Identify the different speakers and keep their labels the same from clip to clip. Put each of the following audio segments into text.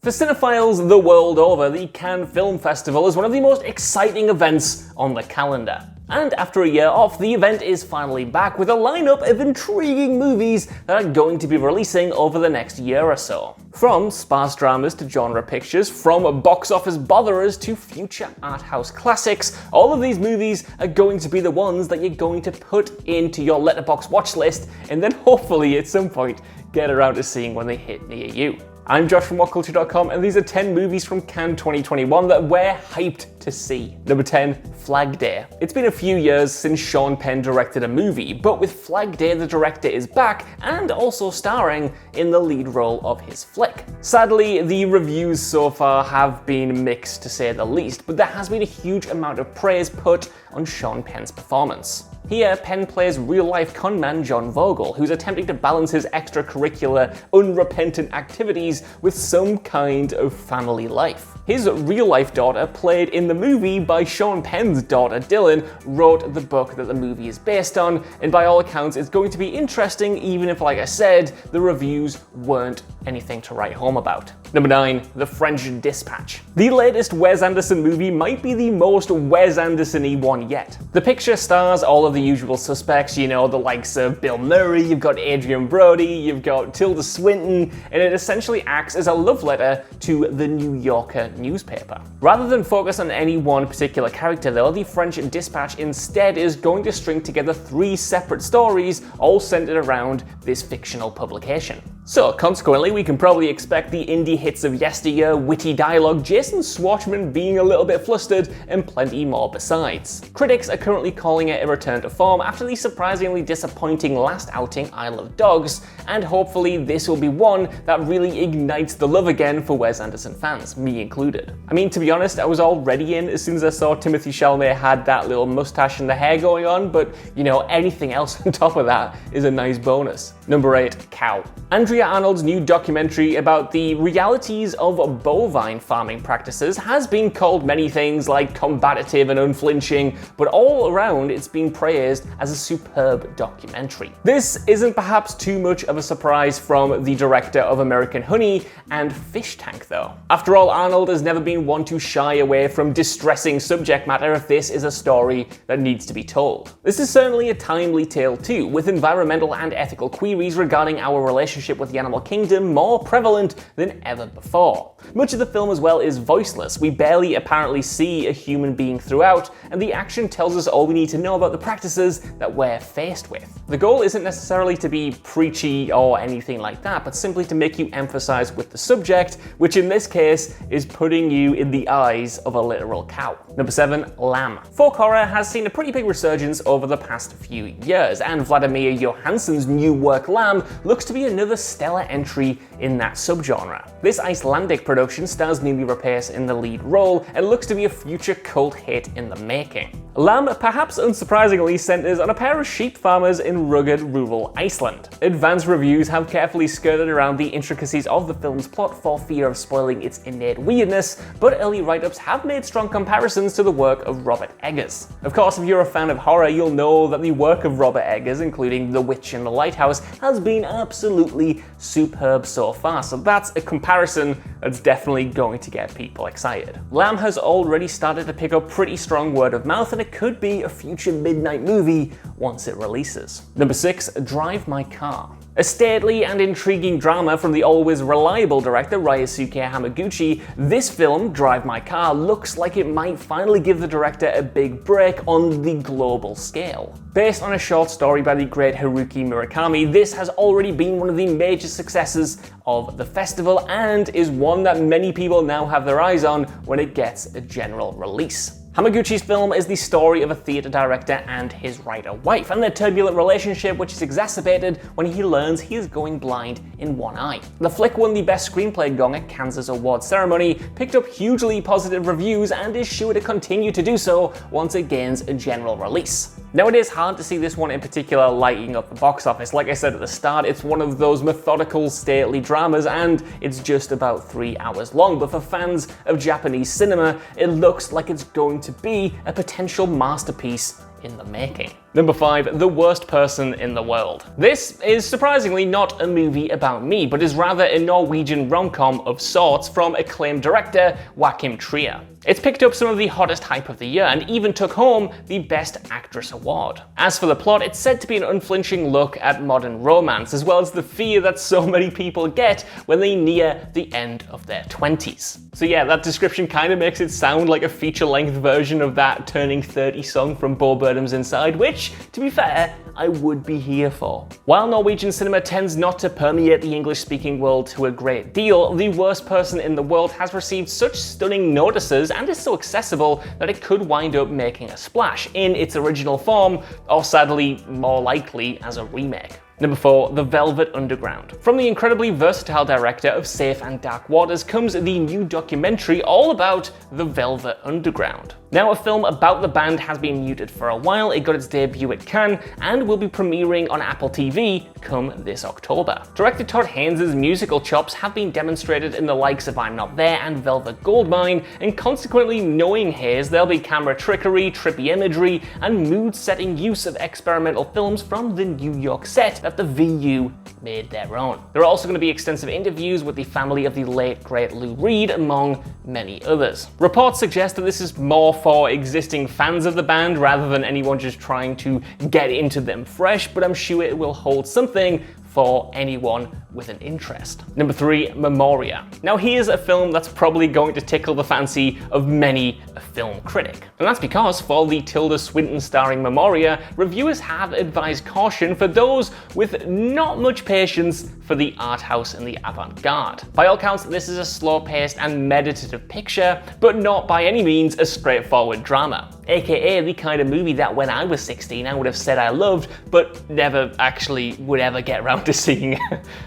Speaker 1: For cinephiles the world over, the Cannes Film Festival is one of the most exciting events on the calendar. And after a year off, the event is finally back with a lineup of intriguing movies that are going to be releasing over the next year or so. From sparse dramas to genre pictures, from box office botherers to future art house classics, all of these movies are going to be the ones that you're going to put into your Letterboxd watch list and then hopefully at some point get around to seeing when they hit near you. I'm Josh from WhatCulture.com, and these are 10 movies from Cannes 2021 that we're hyped to see. Number 10, Flag Day. It's been a few years since Sean Penn directed a movie, but with Flag Day the director is back and also starring in the lead role of his flick. Sadly, the reviews so far have been mixed to say the least, but there has been a huge amount of praise put on Sean Penn's performance. Here, Penn plays real-life conman John Vogel, who's attempting to balance his extracurricular, unrepentant activities with some kind of family life. His real-life daughter, played in the movie by Sean Penn's daughter Dylan, wrote the book that the movie is based on, and by all accounts it's going to be interesting, even if, like I said, the reviews weren't anything to write home about. Number 9, The French Dispatch. The latest Wes Anderson movie might be the most Wes Anderson-y one yet. The picture stars all of the usual suspects, you know, the likes of Bill Murray, you've got Adrian Brody, you've got Tilda Swinton, and it essentially acts as a love letter to the New Yorker newspaper. Rather than focus on any one particular character though, The French Dispatch instead is going to string together 3 separate stories, all centered around this fictional publication. So consequently, we can probably expect the indie hits of yesteryear, witty dialogue, Jason Schwartzman being a little bit flustered, and plenty more besides. Critics are currently calling it a return to form after the surprisingly disappointing last outing Isle of Dogs, and hopefully this will be one that really ignites the love again for Wes Anderson fans, me included. I mean, to be honest, I was already in as soon as I saw Timothée Chalamet had that little mustache and the hair going on, but you know, anything else on top of that is a nice bonus. Number 8, Cow. Andrea Arnold's new documentary about the realities of bovine farming practices has been called many things like combative and unflinching, but all around it's been praised as a superb documentary. This isn't perhaps too much of a surprise from the director of American Honey and Fish Tank though. After all, Arnold has never been one to shy away from distressing subject matter if this is a story that needs to be told. This is certainly a timely tale too, with environmental and ethical queries regarding our relationship with the animal kingdom more prevalent than ever before. Much of the film as well is voiceless. We barely apparently see a human being throughout, and the action tells us all we need to know about the practices that we're faced with. The goal isn't necessarily to be preachy or anything like that, but simply to make you emphasize with the subject, which in this case is putting you in the eyes of a literal cow. Number 7, Lamb. Folk horror has seen a pretty big resurgence over the past few years, and Vladimir Johansson's new work Lamb looks to be another stellar entry in that subgenre. This Icelandic production stars Neely Rapace in the lead role and looks to be a future cult hit in the making. Lamb, perhaps unsurprisingly, centers on a pair of sheep farmers in rugged rural Iceland. Advanced reviews have carefully skirted around the intricacies of the film's plot for fear of spoiling its innate weirdness, but early write-ups have made strong comparisons to the work of Robert Eggers. Of course, if you're a fan of horror, you'll know that the work of Robert Eggers, including The Witch and the Lighthouse, has been absolutely superb so far, so that's a comparison that's definitely going to get people excited. Lamb has already started to pick up pretty strong word of mouth, and it could be a future midnight movie once it releases. Number 6, Drive My Car. A stately and intriguing drama from the always reliable director Ryosuke Hamaguchi, this film, Drive My Car, looks like it might finally give the director a big break on the global scale. Based on a short story by the great Haruki Murakami, this has already been one of the major successes of the festival and is one that many people now have their eyes on when it gets a general release. Hamaguchi's film is the story of a theatre director and his writer wife, and their turbulent relationship, which is exacerbated when he learns he is going blind in one eye. The flick won the Best Screenplay gong at Kansas Awards ceremony, picked up hugely positive reviews, and is sure to continue to do so once it gains a general release. Now, it is hard to see this one in particular lighting up the box office. Like I said at the start, it's one of those methodical, stately dramas, and it's just about 3 hours long, but for fans of Japanese cinema, it looks like it's going to be a potential masterpiece in the making. Number 5, The Worst Person in the World. This is surprisingly not a movie about me, but is rather a Norwegian rom-com of sorts from acclaimed director Joachim Trier. It's picked up some of the hottest hype of the year and even took home the Best Actress award. As for the plot, it's said to be an unflinching look at modern romance, as well as the fear that so many people get when they near the end of their 20s. So yeah, that description kind of makes it sound like a feature-length version of that Turning 30 song from Bo Burnham's Inside, which, to be fair, I would be here for. While Norwegian cinema tends not to permeate the English-speaking world to a great deal, The Worst Person in the World has received such stunning notices and is so accessible that it could wind up making a splash in its original form, or sadly, more likely as a remake. Number 4, The Velvet Underground. From the incredibly versatile director of Safe and Dark Waters comes the new documentary all about the Velvet Underground. Now, a film about the band has been muted for a while. It got its debut at Cannes and will be premiering on Apple TV come this October. Director Todd Haynes' musical chops have been demonstrated in the likes of I'm Not There and Velvet Goldmine, and consequently, knowing Hayes, there'll be camera trickery, trippy imagery, and mood-setting use of experimental films from the New York set that the VU made their own. There are also going to be extensive interviews with the family of the late great Lou Reed, among many others. Reports suggest that this is more for existing fans of the band rather than anyone just trying to get into them fresh, but I'm sure it will hold something for anyone with an interest. Number 3, Memoria. Now here's a film that's probably going to tickle the fancy of many a film critic. And that's because for the Tilda Swinton starring Memoria, reviewers have advised caution for those with not much patience for the art house and the avant-garde. By all counts, this is a slow-paced and meditative picture, but not by any means a straightforward drama. AKA the kind of movie that when I was 16 I would have said I loved, but never actually would ever get around to seeing.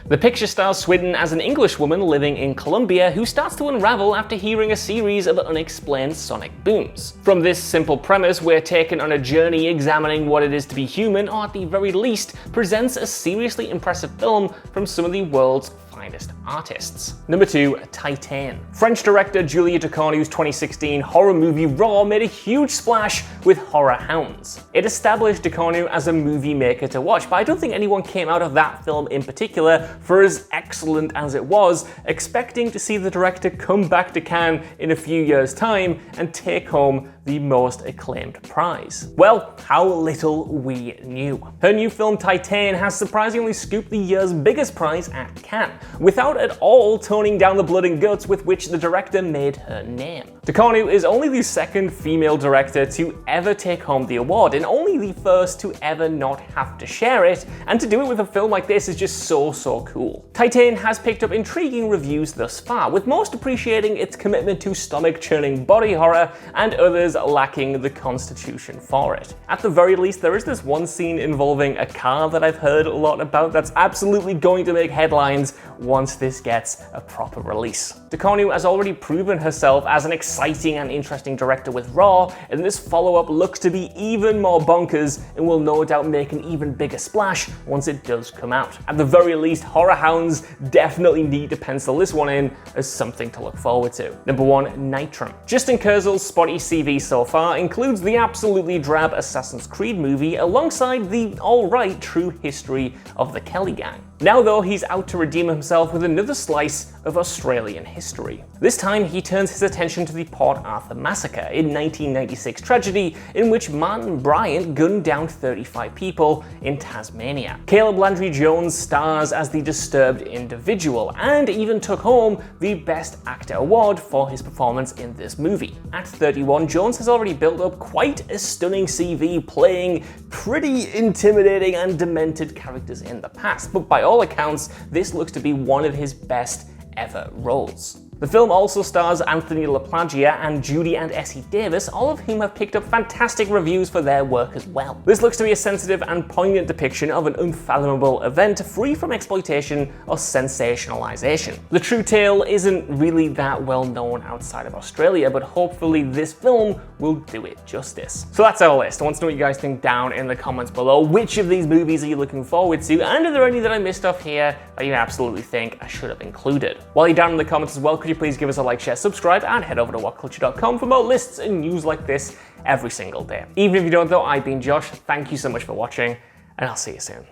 Speaker 1: The picture stars Swinton as an English woman living in Colombia who starts to unravel after hearing a series of unexplained sonic booms. From this simple premise, we're taken on a journey examining what it is to be human, or at the very least, presents a seriously impressive film from some of the world's finest artists. Number 2, Titane. French director Julia Ducournau's 2016 horror movie Raw made a huge splash with Horror Hounds. It established Ducournau as a movie maker to watch, but I don't think anyone came out of that film in particular, for as excellent as it was, expecting to see the director come back to Cannes in a few years' time and take home the most acclaimed prize. Well, how little we knew. Her new film Titane has surprisingly scooped the year's biggest prize at Cannes, without at all toning down the blood and guts with which the director made her name. Ducournau is only the second female director to ever take home the award, and only the first to ever not have to share it, and to do it with a film like this is just so cool. Titane has picked up intriguing reviews thus far, with most appreciating its commitment to stomach-churning body horror, and others lacking the constitution for it. At the very least, there is this one scene involving a car that I've heard a lot about that's absolutely going to make headlines once this gets a proper release. Ducournau has already proven herself as an exciting and interesting director with Raw, and this follow-up looks to be even more bonkers and will no doubt make an even bigger splash once it does come out. At the very least, Horror Hounds definitely need to pencil this one in as something to look forward to. Number 1, Nitram. Justin Kurzel's spotty CV so far includes the absolutely drab Assassin's Creed movie alongside the alright true history of the Kelly Gang. Now though, he's out to redeem himself with another slice of Australian history. This time he turns his attention to the Port Arthur massacre, a 1996 tragedy in which Martin Bryant gunned down 35 people in Tasmania. Caleb Landry Jones stars as the disturbed individual and even took home the Best Actor award for his performance in this movie. At 31, Jones has already built up quite a stunning CV playing pretty intimidating and demented characters in the past, but by all accounts, this looks to be one of his best ever roles. The film also stars Anthony LaPlagia and Judy and Essie Davis, all of whom have picked up fantastic reviews for their work as well. This looks to be a sensitive and poignant depiction of an unfathomable event free from exploitation or sensationalization. The true tale isn't really that well known outside of Australia, but hopefully this film will do it justice. So that's our list. I want to know what you guys think down in the comments below. Which of these movies are you looking forward to? And are there any that I missed off here that you absolutely think I should have included? While you're down in the comments as well, could you please give us a like, share, subscribe, and head over to whatculture.com for more lists and news like this every single day. Even if you don't though, I've been Josh, thank you so much for watching, and I'll see you soon.